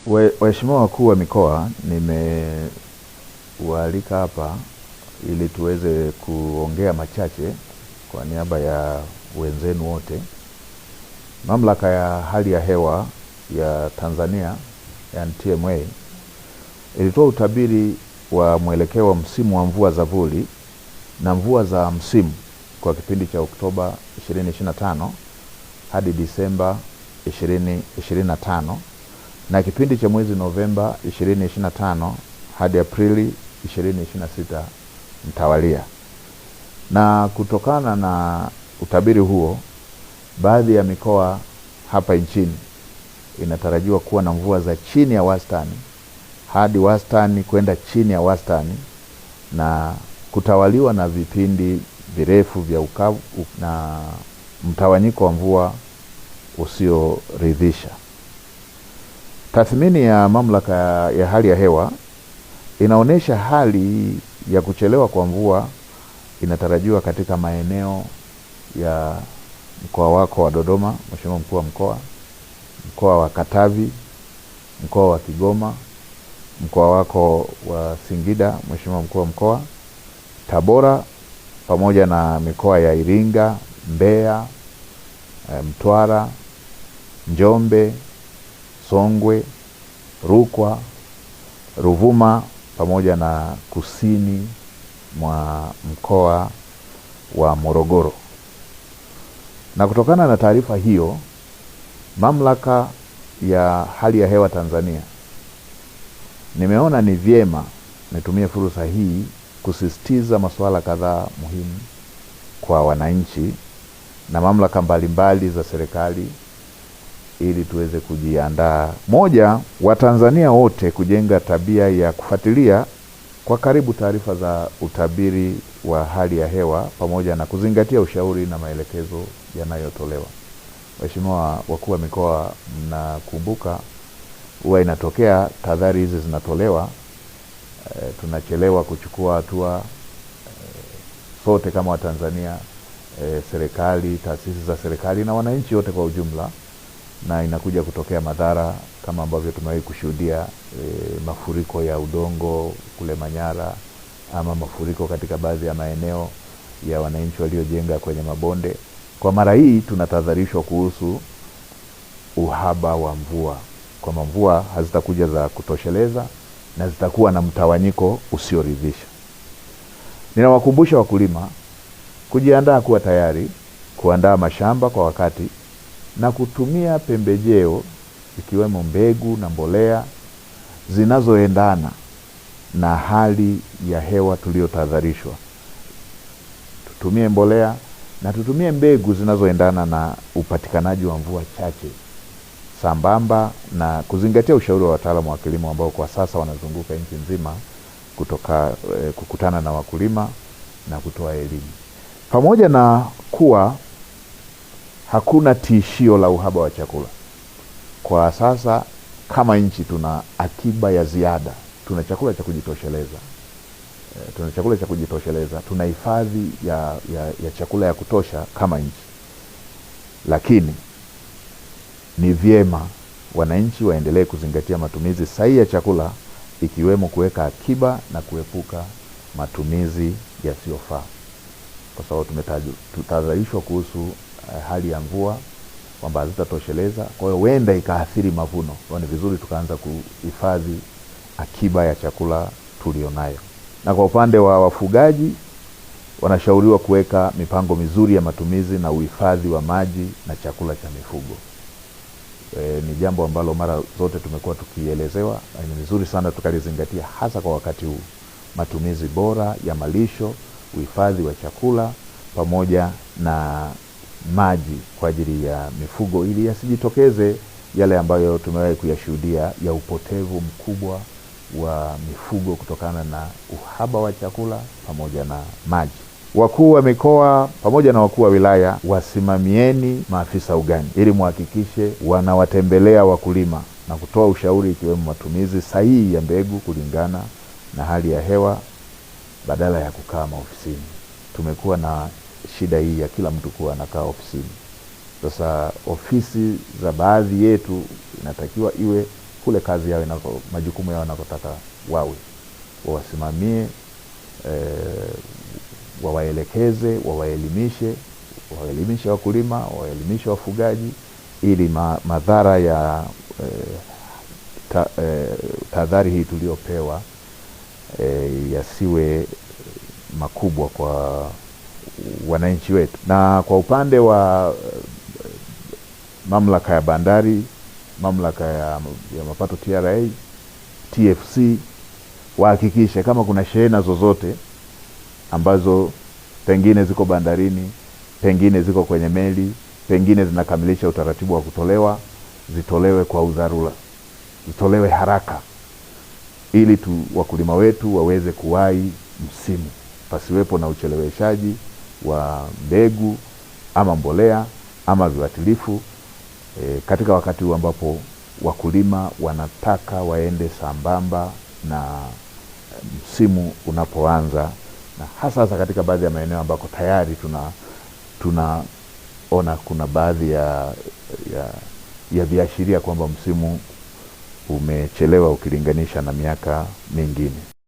Waheshimiwa wakuu wa mikoa, nimewaalika hapa ili tuweze kuongea machache kwa niaba ya wenzenu wote. Mamlaka ya hali ya hewa ya Tanzania, yani TMA, ilitoa utabiri wa mwelekeo wa msimu wa mvua za vuli na mvua za msimu kwa kipindi cha Oktoba 2025 hadi Disemba 2025 na kipindi cha mwezi Novemba 2025 hadi Aprili 2026 mtawalia. Na kutokana na utabiri huo, baadhi ya mikoa hapa nchini inatarajiwa kuwa na mvua za chini ya wastani hadi wastani kwenda chini ya wastani, na kutawaliwa na vipindi virefu vya ukavu na mtawanyiko wa mvua usioridhisha. Tathmini ya mamlaka ya hali ya hewa inaonyesha hali ya kuchelewa kwa mvua inatarajiwa katika maeneo ya mkoa wako wa Dodoma, Mheshimiwa Mkuu wa Mkoa, mkoa wa Katavi, mkoa wa Kigoma, mkoa wako wa Singida, Mheshimiwa Mkuu wa Mkoa, Tabora, pamoja na mikoa ya Iringa, Mbeya, Mtwara, Njombe, Songwe, Rukwa, Ruvuma, pamoja na kusini mwa mkoa wa Morogoro. Na kutokana na taarifa hiyo, mamlaka ya hali ya hewa Tanzania nimeona ni vyema nitumie fursa hii kusisitiza masuala kadhaa muhimu kwa wananchi na mamlaka mbalimbali za serikali ili tuweze kujiandaa. Moja, Watanzania wote kujenga tabia ya kufuatilia kwa karibu taarifa za utabiri wa hali ya hewa pamoja na kuzingatia ushauri na maelekezo yanayotolewa. Waheshimiwa wakuu wa mikoa, mnakumbuka huwa inatokea tahadhari hizi zinatolewa, tunachelewa kuchukua hatua, sote kama Watanzania, serikali, taasisi za serikali na wananchi wote kwa ujumla, na inakuja kutokea madhara kama ambavyo tumewahi kushuhudia, mafuriko ya udongo kule Manyara, ama mafuriko katika baadhi ya maeneo ya wananchi waliojenga kwenye mabonde. Kwa mara hii tunatahadharishwa kuhusu uhaba wa mvua, kwamba mvua hazitakuja za kutosheleza na zitakuwa na mtawanyiko usioridhisha. Ninawakumbusha wakulima kujiandaa, kuwa tayari kuandaa mashamba kwa wakati na kutumia pembejeo ikiwemo mbegu na mbolea zinazoendana na hali ya hewa tuliyotahadharishwa. Tutumie mbolea na tutumie mbegu zinazoendana na upatikanaji wa mvua chache, sambamba na kuzingatia ushauri wa wataalamu wa kilimo ambao kwa sasa wanazunguka nchi nzima kukutana na wakulima na kutoa elimu. Pamoja na kuwa hakuna tishio la uhaba wa chakula, kwa sasa kama nchi tuna akiba ya ziada, tuna chakula cha kujitosheleza, tuna hifadhi ya chakula ya kutosha kama nchi. Lakini ni vyema wananchi waendelee kuzingatia matumizi sahihi ya chakula, ikiwemo kuweka akiba na kuepuka matumizi yasiyofaa, kwa sababu tumetahadharishwa kuhusu hali ya mvua kwamba hazitatosheleza, kwa hiyo huenda ikaathiri mavuno. Kwa ni vizuri tukaanza kuhifadhi akiba ya chakula tulionayo. Na kwa upande wa wafugaji, wanashauriwa kuweka mipango mizuri ya matumizi na uhifadhi wa maji na chakula cha mifugo. Ni jambo ambalo mara zote tumekuwa tukielezewa, na ni vizuri sana tukalizingatia, hasa kwa wakati huu: matumizi bora ya malisho, uhifadhi wa chakula pamoja na maji kwa ajili ya mifugo, ili yasijitokeze yale ambayo tumewahi kuyashuhudia ya upotevu mkubwa wa mifugo kutokana na uhaba wa chakula pamoja na maji. Wakuu wa mikoa pamoja na wakuu wa wilaya, wasimamieni maafisa ugani ili muhakikishe wanawatembelea wakulima na kutoa ushauri, ikiwemo matumizi sahihi ya mbegu kulingana na hali ya hewa badala ya kukaa maofisini. Tumekuwa na shida hii ya kila mtu kuwa anakaa ofisini. Sasa ofisi za baadhi yetu inatakiwa iwe kule kazi yao majukumu yao wanakotaka wawe, wawasimamie, wawaelekeze, wawaelimishe wakulima, wawaelimishe wafugaji, ili madhara ya tahadhari hii tuliopewa yasiwe makubwa kwa wananchi wetu. Na kwa upande wa mamlaka ya bandari, mamlaka ya mapato TRA, TFC, wahakikishe kama kuna shehena zozote ambazo pengine ziko bandarini, pengine ziko kwenye meli, pengine zinakamilisha utaratibu wa kutolewa, zitolewe kwa udharura, zitolewe haraka, ili wakulima wetu waweze kuwahi msimu, pasiwepo na ucheleweshaji wa mbegu ama mbolea ama viuatilifu katika wakati huu ambapo wakulima wanataka waende sambamba na msimu unapoanza, na hasa katika baadhi ya maeneo ambako tayari tunaona kuna baadhi ya viashiria kwamba msimu umechelewa ukilinganisha na miaka mingine.